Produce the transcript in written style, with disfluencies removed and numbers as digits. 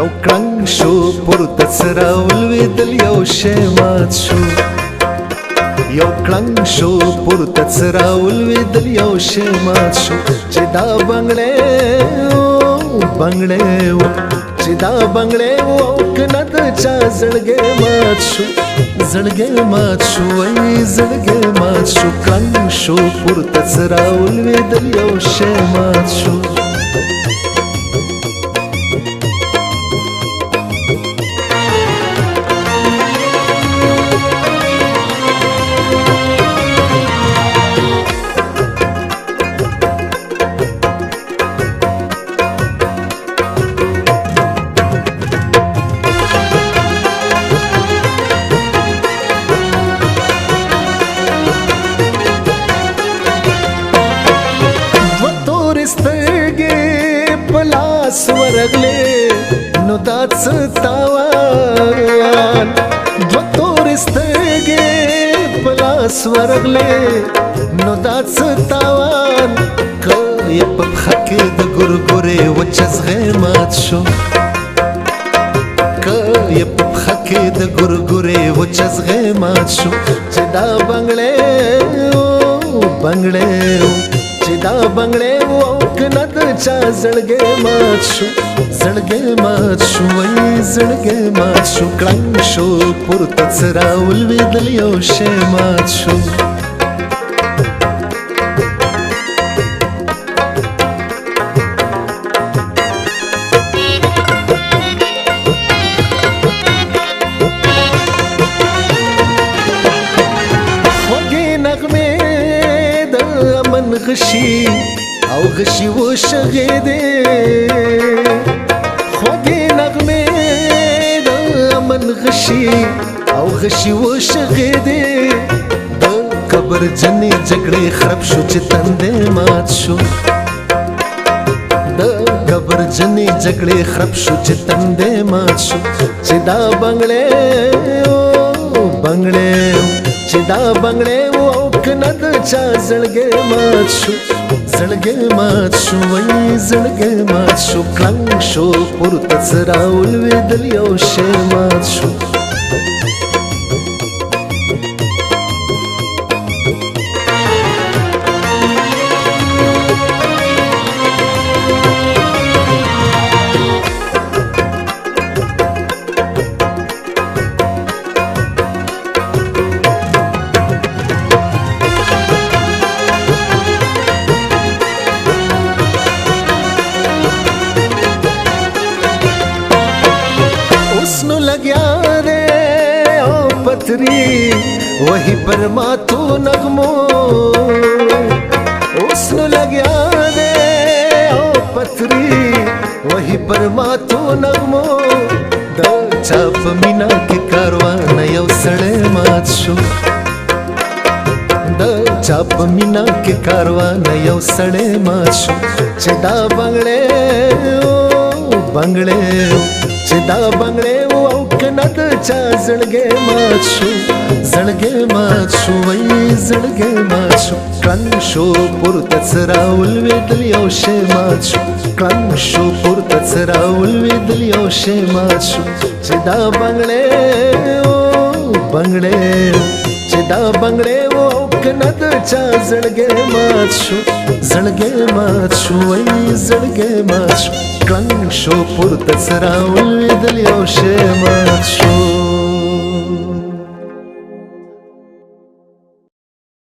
یو کړنګ شو پورته څه راولوېدل یو شی مات شو یو کړنګ شو پورته څه راولوېدل یو شی مات شو چې دا بنګړی و چې دا بنګړی و او که نه د چا زړګی مات شو زړګی مات شو وایي زړګی مات شو کړنګ شو پورته څه راولوېدل یو شی مات شو پلاس ورغلې نو دا څه تاوان دو تورې سترګې پلاس ورغلې نو دا څه تاوان که یې په پښه کې د ګورګورې وچه زغی مات شو که یې په پښه کې د ګورګورې وچه زغی مات شو چې دا بنګړی چې دا بنګړی و او که نه د چا زړګی مات شو زړګی مات شو وایي زړګی مات شو کړنګ شو پورته څه راولوېدل یو شی مات شو خوږې نغمې غشي او غشي و شغېدې خوږې نغمې د امن غشي او غشي و شغېدې د قبر جنې جګړې خراب شو چې تندې مات شو د قبر جنې جګړې خراب شو چې تندې مات شو چې دا بنګړی چې دا بنګړی و او که نه د چا زړګی مات شو زړګی مات شو وایي زړګی مات شو کړنګ شو پورته څه راولوېدل یو شی مات شو वही पर माथो नगमो उसनो लग्या रे ओ पथरी वही पर माथो नगमो द चाप मीना के कारवान यौ सड़े मात शो द चाप मीना के कारवान यौ सड़े मात शो चिदा बंगड़े चिदा बंगड़े वो औके न द चा जड़गे मात शो वही जड़गे मात शो कळंग शो पुरता च रावलवेदल यौ शे मात शो कळंग शो पुरता च रावलवेदल यौ शे मात शो चिदा बंगड़े चिदा बंगड़े वो औके न द चा जड़गे मात शो वही जड़गे मात शो कळंग शो पुरता च रावलवेदल यौ शे मात शो